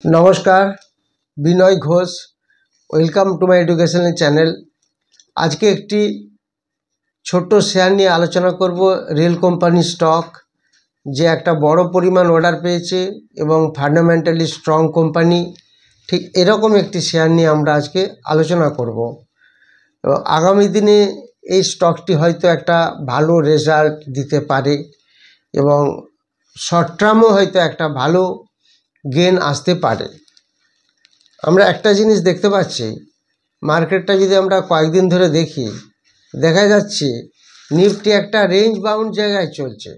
নমস্কার, Binoy Ghosh. Welcome to my educational channel. আজকে একটি ছোট্ট শেয়ার নিয়ে আলোচনা করব। রেল কোম্পানি স্টক, যে একটা বড় পরিমাণ অর্ডার পেয়েছে এবং ফান্ডামেন্টালি স্ট্রং কোম্পানি, ঠিক এরকম একটি শেয়ার নিয়ে আমরা আজকে আলোচনা করব। এবং আগামী দিনে এই স্টকটি হয়তো একটা ভালো রেজাল্ট দিতে পারে এবং শর্ট টার্মও হয়তো একটা ভালো গেন আসতে পারে। আমরা একটা জিনিস দেখতে পাচ্ছি, মার্কেটটা যদি আমরা কয়েকদিন ধরে দেখি, দেখা যাচ্ছে নিফটি একটা রেঞ্জ বাউন্ড জায়গায় চলছে।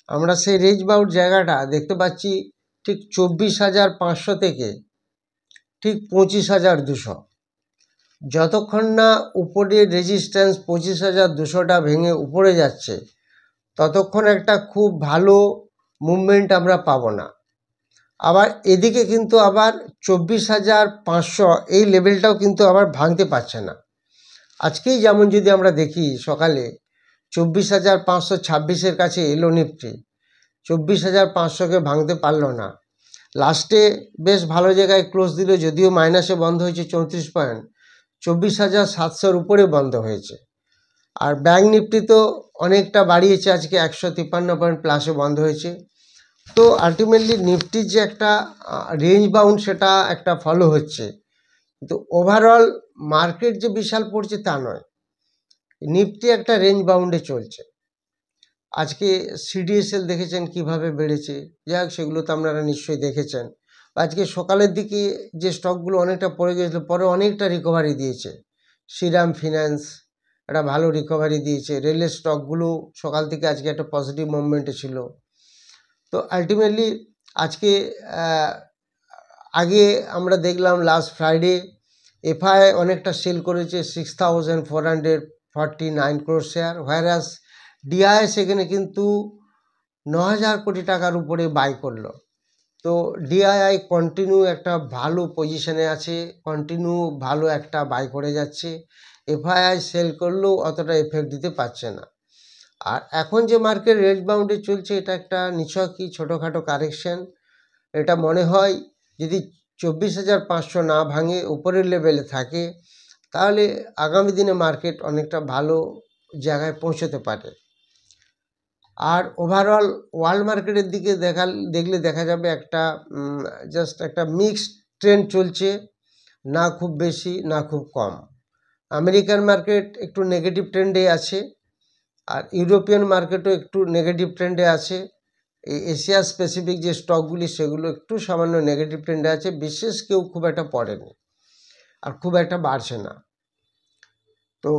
আমরা সেই রেঞ্জ বাউন্ড জায়গাটা দেখতে পাচ্ছি ঠিক 24,500 থেকে ঠিক 25,200। যতক্ষণ না উপরের রেজিস্ট্যান্স 25,200টা ভেঙে উপরে যাচ্ছে, ততক্ষণ একটা খুব ভালো মুভমেন্ট আমরা পাবো না। আবার এদিকে কিন্তু আবার 24,500 এই লেভেলটাও কিন্তু আবার ভাঙতে পারছে না। আজকেই যেমন যদি আমরা দেখি, সকালে 24,526-এর কাছে এলো নিফটি, 24,500কে ভাঙতে পারলো না। লাস্টে বেশ ভালো জায়গায় ক্লোজ দিল, যদিও মাইনাসে বন্ধ হয়েছে 34 পয়েন্ট, 24,700-র উপরে বন্ধ হয়েছে। আর ব্যাঙ্ক নিফটি তো অনেকটা বাড়িয়েছে, আজকে 153 পয়েন্ট প্লাসে বন্ধ হয়েছে। তো আলটিমেটলি নিফটির যে একটা রেঞ্জ বাউন্ড, সেটা একটা ফলো হচ্ছে, কিন্তু ওভারঅল মার্কেট যে বিশাল পড়ছে তা নয়। নিফটি একটা রেঞ্জ বাউন্ডে চলছে। আজকে সিডিএসএল দেখেছেন কিভাবে বেড়েছে, যাই হোক সেগুলো তো আপনারা নিশ্চয়ই দেখেছেন। আজকে সকালের দিকে যে স্টকগুলো অনেকটা পড়ে গিয়েছিল, পরে অনেকটা রিকভারি দিয়েছে। শ্রীরাম ফিন্যান্স একটা ভালো রিকভারি দিয়েছে। রেলের স্টকগুলো সকাল থেকে আজকে একটা পজিটিভ মুভমেন্টে ছিল। তো আলটিমেটলি আজকে আগে আমরা দেখলাম লাস্ট ফ্রাইডে এফআই অনেকটা সেল করেছে 6,449 crore শেয়ার, হোয়ারাস ডিআই সেখানে কিন্তু 9,000 কোটি টাকার উপরে বাই করলো। তো ডিআইআই কন্টিনিউ একটা ভালো পজিশনে আছে, কন্টিনিউ ভালো একটা বাই করে যাচ্ছে। এফআইআই সেল করলেও অতটা এফেক্ট দিতে পারছে না। আর এখন যে মার্কেট রেঞ্জ বাউন্ডে চলছে, এটা একটা নিছকই ছোটোখাটো কারেকশন। এটা মনে হয় যদি 24,500 না ভাঙে উপরের লেভেলে থাকে, তাহলে আগামী দিনে মার্কেট অনেকটা ভালো জায়গায় পৌঁছতে পারে। আর ওভারঅল ওয়ার্ল্ড মার্কেটের দিকে দেখলে দেখা যাবে একটা জাস্ট একটা মিক্সড ট্রেন্ড চলছে, না খুব বেশি না খুব কম। আমেরিকান মার্কেট একটু নেগেটিভ ট্রেন্ডে আছে, আর ইউরোপিয়ান মার্কেটও একটু নেগেটিভ ট্রেন্ডে আছে। এই এশিয়া স্পেসিফিক যে স্টকগুলি, সেগুলো একটু সামান্য নেগেটিভ ট্রেন্ডে আছে। বিশেষ কেউ খুব একটা পড়েনি আর খুব একটা বাড়ছে না। তো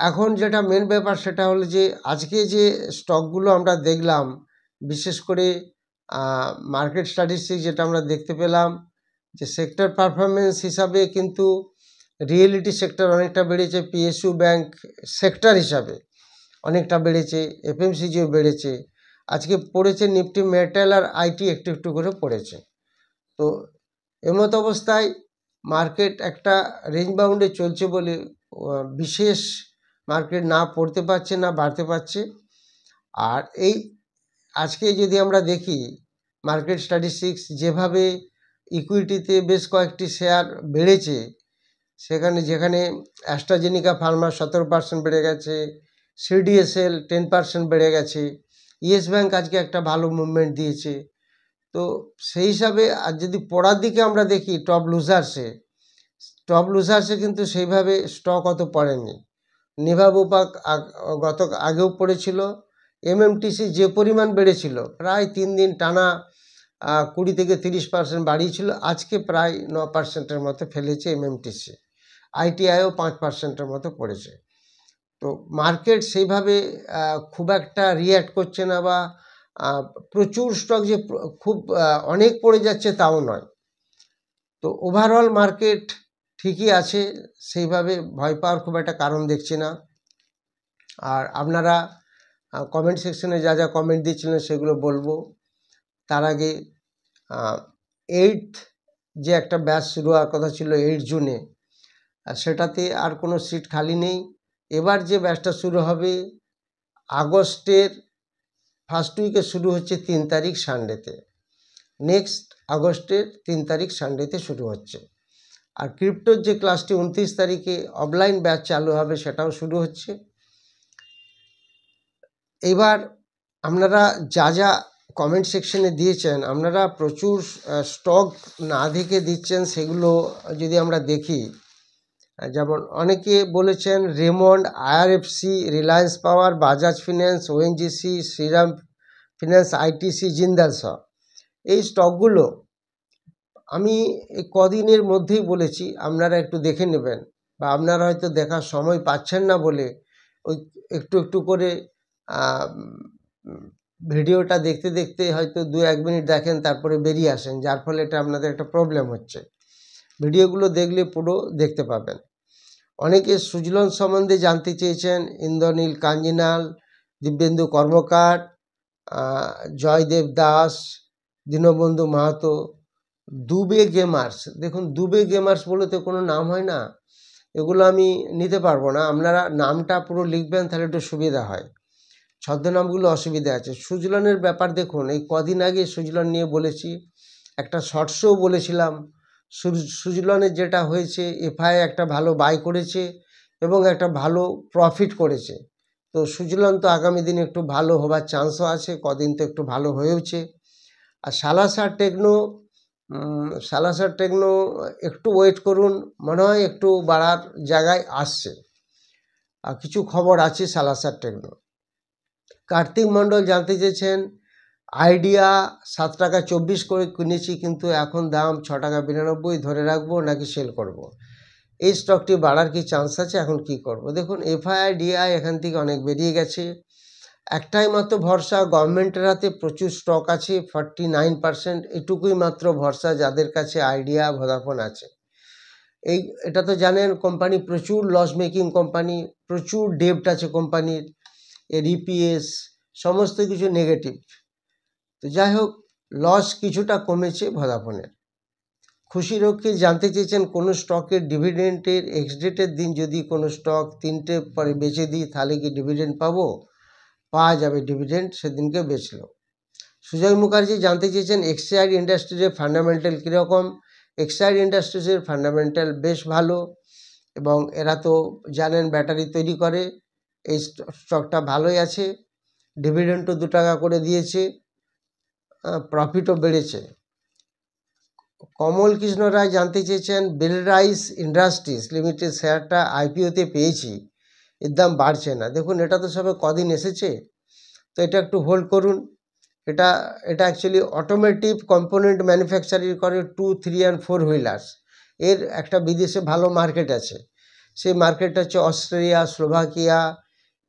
এখন যেটা মেন ব্যাপার, সেটা হলো যে আজকে যে স্টকগুলো আমরা দেখলাম, বিশেষ করে মার্কেট স্ট্যাটিস্টিক্স যেটা আমরা দেখতে পেলাম, যে সেক্টর পারফরমেন্স হিসাবে কিন্তু রিয়েলিটি সেক্টর অনেকটা বেড়েছে, পিএসইউ ব্যাংক সেক্টর হিসাবে অনেকটা বেড়েছে, এফএমসিজিও বেড়েছে। আজকে পড়েছে নিফটি মেটাল আর আইটি একটু একটু করে পড়েছে। তো এমত অবস্থায় মার্কেট একটা রেঞ্জ বাউন্ডে চলছে বলে বিশেষ মার্কেট না পড়তে পারছে না বাড়তে পারছে। আর এই আজকে যদি আমরা দেখি মার্কেট স্ট্যাটিস্টিক্স, যেভাবে ইকুইটিতে বেশ কয়েকটি শেয়ার বেড়েছে, যেখানে অ্যাস্ট্রাজেনিকা ফার্মা 17% বেড়ে গেছে, সিডিএসএল 10% বেড়ে গেছে, ইয়েস ব্যাংক আজকে একটা ভালো মুভমেন্ট দিয়েছে। তো সেই হিসাবে আর যদি পড়ার দিকে আমরা দেখি, টপ লুজার্সে কিন্তু সেইভাবে স্টক অত পড়েনি। নিভা বোপাক আগেও পড়েছিল। এমএমটিসি যে পরিমাণ বেড়েছিল, প্রায় 3 দিন টানা 20 থেকে 30% বাড়িয়েছিল, আজকে প্রায় 9%-এর মতো ফেলেছে এমএমটিসি। আইটিআইও 5%-এর মতো পড়েছে। তো মার্কেট সেইভাবে খুব একটা রিয়্যাক্ট করছে না, বা প্রচুর স্টক যে খুব অনেক পড়ে যাচ্ছে তাও নয়। তো ওভারঅল মার্কেট ঠিকই আছে, সেইভাবে ভয় পাওয়ার খুব একটা কারণ দেখছি না। আর আপনারা কমেন্ট সেকশনে যা যা কমেন্ট দিয়েছিলেন সেগুলো বলবো। তার আগে 8th যে একটা ব্যাচ শুরু হওয়ার কথা ছিল 8 জুনে, সেটাতে আর কোনো সিট খালি নেই। এবার যে ব্যাচটা শুরু হবে আগস্টের ফার্স্ট উইকে শুরু হচ্ছে 3 তারিখ সানডেতে। নেক্সট আগস্টের 3 তারিখ সানডেতে শুরু হচ্ছে। আর ক্রিপ্টোর যে ক্লাসটি 29 তারিখে অফলাইন ব্যাচ চালু হবে সেটাও শুরু হচ্ছে। এবার আপনারা যা যা কমেন্ট সেকশনে দিয়েছেন, আপনারা প্রচুর স্টক না দেখে দিচ্ছেন, সেগুলো যদি আমরা দেখি, যেমন অনেকে বলেছেন Raymond, IRFC, Reliance Power, Bajaj finance, ONGC, Shriram finance, ITC, Jindal সহ এই স্টকগুলো আমি এই কদিনের মধ্যেই বলেছি আপনারা একটু দেখে নেবেন, বা আপনারা হয়তো দেখার সময় পাচ্ছেন না বলে ওই একটু একটু করে ভিডিওটা দেখতে দেখতে হয়তো 2-1 মিনিট দেখেন, তারপরে বেরিয়ে আসেন, যার ফলে এটা আপনাদের একটা প্রবলেম হচ্ছে। ভিডিওগুলো দেখলে পুরো দেখতে পাবেন। অনেকে সুজলন সম্বন্ধে জানতে চেয়েছেন, ইন্দ্রনীল কাঞ্জিলাল, দিব্যেন্দু কর্মকার, জয়দেব দাস, দীনবন্ধু মাহাতো, দুবে গেমার্স। দেখুন, দুবে গেমার্স বলে তো কোনো নাম হয় না, এগুলো আমি নিতে পারবো না। আপনারা নামটা পুরো লিখবেন, তাহলে একটু সুবিধা হয়। ছদ্মনামগুলো অসুবিধা আছে। সুজলনের ব্যাপার দেখুন, এই কদিন আগে সুজলন নিয়ে বলেছি, একটা শর্টসও বলেছিলাম। সুজলনের যেটা হয়েছে, এফআই একটা ভালো বাই করেছে এবং একটা ভালো প্রফিট করেছে। তো সুজলন তো আগামী দিনে একটু ভালো হবার চান্সও আছে, কদিন তো একটু ভালো হয়েওছে। আর সালাসার টেকনো একটু ওয়েট করুন, মনে হয় একটু বাড়ার জায়গায় আসছে, আর কিছু খবর আছে সালাসার টেকনো। কার্তিক মণ্ডল জানতে চেয়েছেন, আইডিয়া 7 টাকা 24 করে কিনেছি, কিন্তু এখন দাম 6 টাকা 92, ধরে রাখবো নাকি সেল করব। এই স্টকটি বাড়ার কি চান্স আছে, এখন কি করব? দেখুন, এফআইআই ডিআই এখান থেকে অনেক বেরিয়ে গেছে। একটাই মাত্র ভরসা, গভর্নমেন্টের হাতে প্রচুর স্টক আছে, 49%, এটুকুই মাত্র ভরসা যাদের কাছে আইডিয়া, ভোদাফোন আছে। এটা তো জানেন, কোম্পানি প্রচুর লস মেকিং কোম্পানি, প্রচুর ডেপ্ট আছে কোম্পানির, এর ইপিএস সমস্ত কিছু নেগেটিভ। তো যাই হোক, লস কিছুটা কমেছে ভোদাফোনের। খুশি রক্ষী জানতে চেয়েছেন, কোনো স্টকের ডিভিডেন্টের এক্স ডেটের দিন যদি কোনো স্টক 3টে পরে বেচে দিই, তাহলে কি ডিভিডেন্ড পাবো? পাওয়া যাবে ডিভিডেন্ড, সেদিনকে বেচলো। সুজয় মুখার্জি জানতে চেয়েছেন, এক্সাইড ইন্ডাস্ট্রিজের ফান্ডামেন্টাল কীরকম। এক্সাইড ইন্ডাস্ট্রিজের ফান্ডামেন্টাল বেশ ভালো, এবং এরা তো জানেন ব্যাটারি তৈরি করে, এই স্টকটা ভালোই আছে। ডিভিডেন্ডও 2 টাকা করে দিয়েছে, প্রফিটও বেড়েছে। কমল কৃষ্ণ রায় জানতে চেয়েছেন, বেলরাইস ইন্ডাস্ট্রিজ লিমিটেড শেয়ারটা আইপিওতে পেয়েছি, এর দাম বাড়ছে না। দেখুন, এটা তো সবে কদিন এসেছে, তো এটা একটু হোল্ড করুন। এটা অ্যাকচুয়ালি অটোমেটিভ কম্পোনেন্ট ম্যানুফ্যাকচারিং করে 2, 3 and 4 হুইলার্স। এর একটা বিদেশে ভালো মার্কেট আছে, সেই মার্কেটটা হচ্ছে অস্ট্রেলিয়া, স্লোভাকিয়া,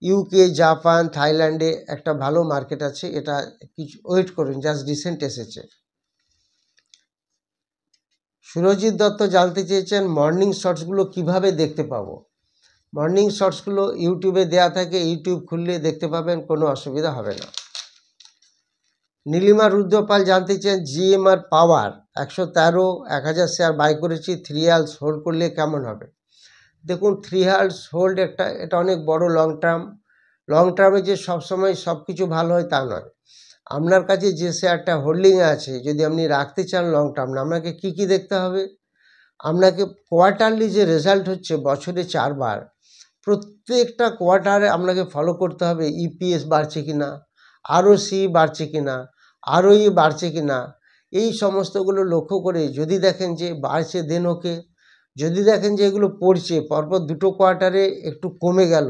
ইউকে, জাপান, থাইল্যান্ডে একটা ভালো মার্কেট আছে। এটা কিছু ওয়েট করুন, জাস্ট রিসেন্ট এসেছে। সুরজিৎ দত্ত জানতে চেয়েছেন, মর্নিং শর্টসগুলো কিভাবে দেখতে পাবো। মর্নিং শর্টসগুলো ইউটিউবে দেয়া থাকে, ইউটিউব খুললে দেখতে পাবেন, কোনো অসুবিধা হবে না। নীলিমা রুদ্রপাল জানতে চান, জিএমআর পাওয়ার 113, 1000 শেয়ার বাই করেছি, 3 ইয়ার্স হোল্ড করলে কেমন হবে। দেখুন, 3 ইয়ার্স হোল্ড এটা অনেক বড় লং টার্মে যে সবসময় সব কিছু ভালো হয় তা নয়। আপনার কাছে যে শেয়ারটা হোল্ডিংয়ে আছে, যদি আপনি রাখতে চান লং টার্ম, আপনাকে কি কি দেখতে হবে। আপনাকে কোয়ার্টারলি যে রেজাল্ট হচ্ছে বছরে 4 বার, প্রত্যেকটা কোয়ার্টারে আপনাকে ফলো করতে হবে ইপিএস বাড়ছে কিনা, আরওসি বাড়ছে কিনা, আরওই বাড়ছে কিনা। এই সমস্তগুলো লক্ষ্য করে যদি দেখেন যে বাড়ছে, দেন ওকে। যদি দেখেন যে এগুলো পড়ছে, পরপর 2টো কোয়ার্টারে একটু কমে গেল,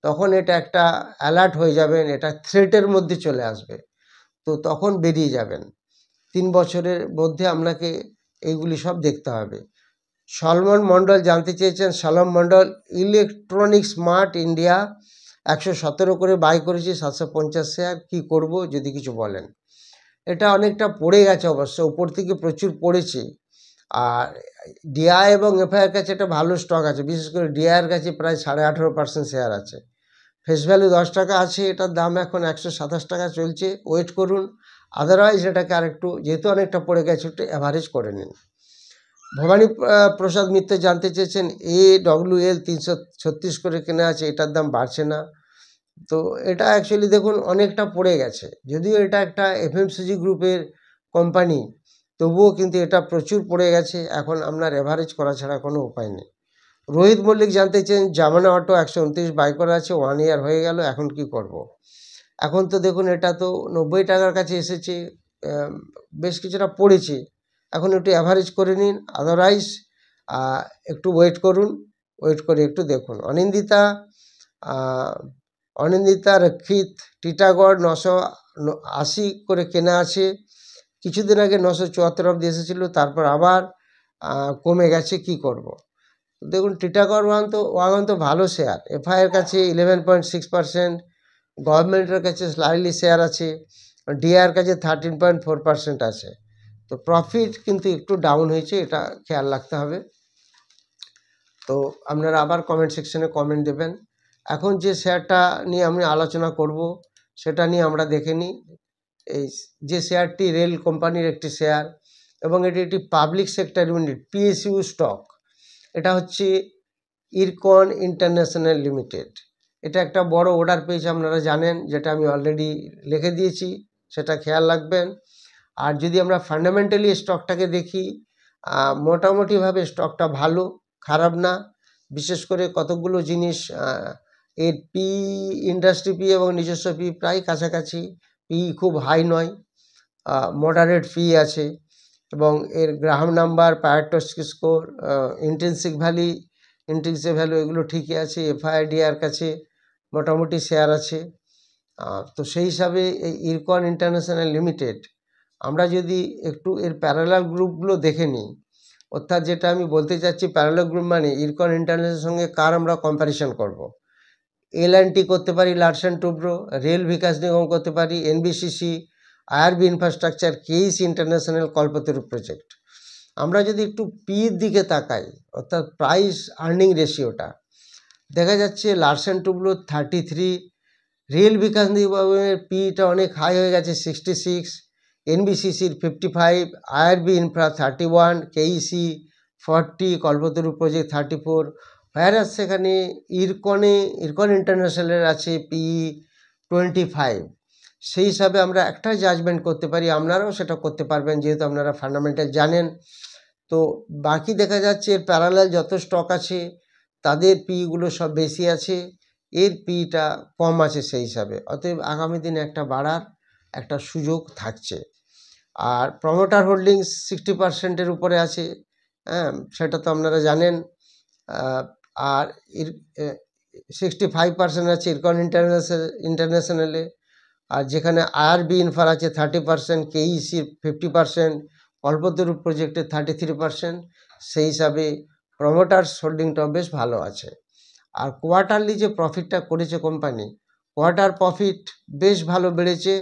তখন এটা একটা অ্যালার্ট হয়ে যাবেন, এটা থ্রেটের মধ্যে চলে আসবে, তো তখন বেরিয়ে যাবেন। 3 বছরের মধ্যে আপনাকে এইগুলি সব দেখতে হবে। সলমন মণ্ডল জানতে চেয়েছেন, সলম মণ্ডল, ইলেকট্রনিক স্মার্ট ইন্ডিয়া 117 করে বাই করেছি, 750 শেয়ার, কী করব যদি কিছু বলেন। এটা অনেকটা পড়ে গেছে অবশ্য, উপর থেকে প্রচুর পড়েছে। আর ডিআই এবং এফআইআর কাছে একটা ভালো স্টক আছে, বিশেষ করে ডিআইয়ের কাছে প্রায় 18.5% শেয়ার আছে, ফেস ভ্যালু 10 টাকা আছে, এটার দাম এখন 127 টাকা চলছে, ওয়েট করুন। আদারওয়াইজ এটাকে আরেকটু, যেহেতু অনেকটা পড়ে গেছে, একটু অ্যাভারেজ করে নিন। ভবানী প্রসাদ মিত্র জানতে চেয়েছেন, AWL 336 করে কেনা আছে, এটার দাম বাড়ছে না। তো এটা অ্যাকচুয়ালি দেখুন অনেকটা পড়ে গেছে, যদিও এটা একটা এফএমসিজি গ্রুপের কোম্পানি, তবুও কিন্তু এটা প্রচুর পড়ে গেছে। এখন আপনার এভারেজ করা ছাড়া কোনো উপায় নেই। রোহিত মল্লিক জানতে চেন, জামানা অটো 129 বাই করা আছে, 1 ইয়ার হয়ে গেল, এখন কি করব। এখন তো দেখুন এটা তো 90 টাকার কাছে এসেছে, বেশ কিছুটা পড়েছে। এখন একটু অ্যাভারেজ করে নিন, আদারওয়াইজ একটু ওয়েট করুন, ওয়েট করে একটু দেখুন। অনিন্দিতা রক্ষিত টিটাগড় 980 করে কেনা আছে, কিছুদিন আগে 974 অবধি এসেছিলো, তারপর আবার কমে গেছে, কি করব। দেখুন টিটাগড় ওয়াগন তো ভালো শেয়ার, এফআইয়ের কাছে 11.6%, গভর্নমেন্টের কাছে স্লাইটলি শেয়ার আছে, ডিআইয়ের কাছে 13.4% আছে। তো প্রফিট কিন্তু একটু ডাউন হয়েছে, এটা খেয়াল রাখতে হবে। তো আপনারা আবার কমেন্ট সেকশনে কমেন্ট দেবেন। এখন যে শেয়ারটা নিয়ে আমি আলোচনা করব সেটা নিয়ে আমরা দেখে নিই। এই যে শেয়ারটি রেল কোম্পানির একটি শেয়ার এবং এটি একটি public sector unit, PSU stock. এটা হচ্ছে ইরকন ইন্টারন্যাশনাল লিমিটেড। এটা একটা বড় অর্ডার পেয়েছে, আপনারা জানেন, যেটা আমি অলরেডি লিখে দিয়েছি, সেটা খেয়াল রাখবেন। আর যদি আমরা ফান্ডামেন্টালি স্টকটাকে দেখি, মোটামুটিভাবে স্টকটা ভালো, খারাপ না। বিশেষ করে কতগুলো জিনিস, এর পি, ইন্ডাস্ট্রি পি এবং নিজস্ব পি প্রায় কাছাকাছি, পি খুব হাই নয়, মডারেট ফি আছে, এবং এর গ্রাহক নাম্বার, পায়ারটস্কি স্কোর, ইন্ট্রিনসিক ভ্যালু এগুলো ঠিকই আছে। এফআইডিআর কাছে মোটামুটি শেয়ার আছে। তো সেই হিসাবে এই ইরকন ইন্টারন্যাশনাল লিমিটেড, আমরা যদি একটু এর প্যারালাল গ্রুপগুলো দেখে নিই, অর্থাৎ যেটা আমি বলতে চাচ্ছি প্যারালাল গ্রুপ মানে ইরকন ইন্টারন্যাশনালের সঙ্গে কার আমরা কম্প্যারিজন করব। এল&টি করতে পারি, Larsen Toubro, Rail Vikas Nigam করতে পারি, NBCC, IRB infrastructure, KEC international, Kalpataru project. আমরা যদি একটু পির দিকে তাকাই, অর্থাৎ প্রাইস আর্নিং রেশিওটা, দেখা যাচ্ছে লারসেন টুব্রো 33, রেল বিকাশ নিগমের পিটা অনেক হাই হয়ে গেছে 66, এনবিসিসির 55, আইআরবি ইনফ্রা 31, কেইসি 40, কল্পতরু প্রজেক্ট 34, ভাইরাস সেখানে ইরকন ইন্টারন্যাশনালের আছে পিই 25। সেই হিসাবে আমরা একটা জাজমেন্ট করতে পারি, আপনারাও সেটা করতে পারবেন যেহেতু আপনারা ফান্ডামেন্টাল জানেন। তো বাকি দেখা যাচ্ছে এর প্যারালাল যত স্টক আছে তাদের পিগুলো সব বেশি আছে, এর পিটা কম আছে সেই হিসাবে। অতএব আগামী দিনে একটা বাড়ার একটা সুযোগ থাকছে। আর প্রমোটার হোল্ডিংস 60%-এর উপরে আছে, হ্যাঁ, সেটা তো আপনারা জানেন। আর 65% আছে ইরকন ইন্টারন্যাশনালে। আর যেখানে আইআরবি ইনফ্রা আছে 30%, কেইসির 50%, কল্পতরু প্রজেক্টের 33%, সেই হিসাবে প্রমোটার্স হোল্ডিংটাও বেশ ভালো আছে। আর কোয়ার্টারলি যে প্রফিটটা করেছে কোম্পানি, কোয়ার্টার প্রফিট বেশ ভালো বেড়েছে,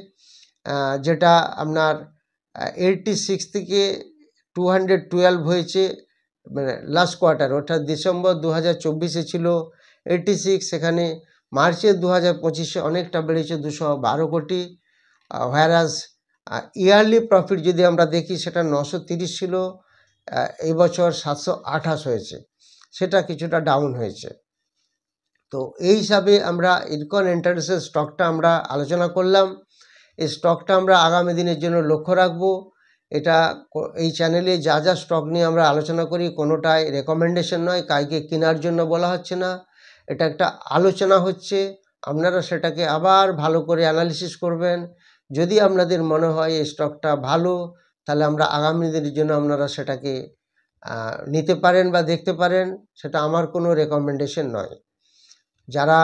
যেটা আপনার 86 থেকে 212 হয়েছে, মানে লাস্ট কোয়ার্টার, অর্থাৎ ডিসেম্বর 2024-এ ছিল 86, সেখানে মার্চের 2025-এ অনেকটা বেড়েছে 212 কোটি। হোয়ারাস ইয়ারলি প্রফিট যদি আমরা দেখি সেটা 930 ছিল, এই বছর 728 হয়েছে, সেটা কিছুটা ডাউন হয়েছে। তো এই হিসাবে আমরা ইরকন ইন্টারন্যাশনাল স্টকটা আমরা আলোচনা করলাম। এই স্টকটা আমরা আগামী দিনের জন্য লক্ষ্য রাখবো। এটা এই চ্যানেলে যা যা স্টক নিয়ে আমরা আলোচনা করি কোনোটাই রেকমেন্ডেশন নয়, কাউকে কেনার জন্য বলা হচ্ছে না, এটা একটা আলোচনা হচ্ছে। আপনারা সেটাকে আবার ভালো করে অ্যানালিসিস করবেন। যদি আপনাদের মনে হয় এই স্টকটা ভালো, তাহলে আমরা আগামী দিনের জন্য আপনারা সেটাকে নিতে পারেন বা দেখতে পারেন, সেটা আমার কোনো রেকমেন্ডেশন নয়। যারা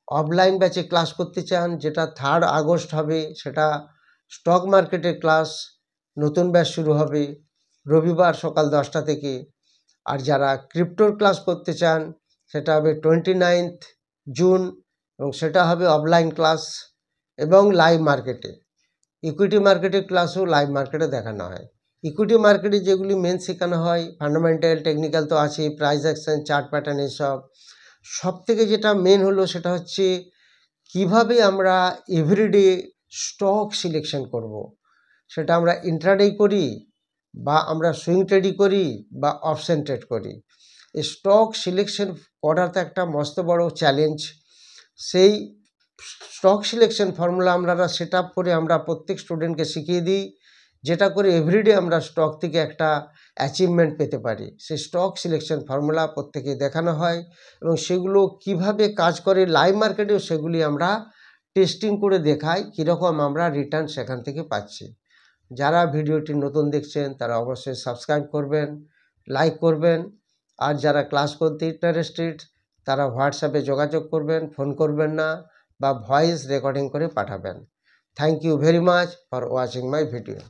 অফলাইন ব্যাচে ক্লাস করতে চান, যেটা 3 আগস্ট হবে, সেটা স্টক মার্কেটের ক্লাস, নতুন ব্যাচ শুরু হবে রবিবার সকাল 10টা থেকে। আর যারা ক্রিপ্টোর ক্লাস করতে চান সেটা হবে 29 জুন, এবং সেটা হবে অফলাইন ক্লাস এবং লাইভ মার্কেটে। ইকুইটি মার্কেটের ক্লাসও লাইভ মার্কেটে দেখানো হয়। ইকুইটি মার্কেটে যেগুলি মেন শেখানো হয়, ফান্ডামেন্টাল, টেকনিক্যাল তো আছেই, প্রাইস অ্যাকশন, চার্ট প্যাটার্ন, এসব। সব থেকে যেটা মেন হলো সেটা হচ্ছে কিভাবে আমরা এভরিডে স্টক সিলেকশন করব। সেটা আমরা ইন্ট্রাডে করি বা আমরা সুইং ট্রেডই করি বা অপশন ট্রেড করি। এই স্টক সিলেকশন করাটা একটা মস্ত বড় চ্যালেঞ্জ। সেই স্টক সিলেকশন ফর্মুলা আমরা সেট আপ করে আমরা প্রত্যেক স্টুডেন্টকে শিখিয়ে দিই, যেটা করে এভরিডে আমরা স্টক থেকে একটা অ্যাচিভমেন্ট পেতে পারি। সেই স্টক সিলেকশন ফর্মুলা প্রত্যেকে দেখানো হয় এবং সেগুলো কিভাবে কাজ করে লাইভ মার্কেটেও সেগুলি আমরা টেস্টিং করে দেখাই কীরকম আমরা রিটার্ন সেখান থেকে পাচ্ছি। যারা ভিডিওটি নতুন দেখছেন তারা অবশ্যই সাবস্ক্রাইব করবেন, লাইক করবেন, আর যারা ক্লাস করতে ইন্টারেস্টেড তারা হোয়াটসঅ্যাপে যোগাযোগ করবেন, ফোন করবেন না বা ভয়েস রেকর্ডিং করে পাঠাবেন। Thank you very much for watching my video.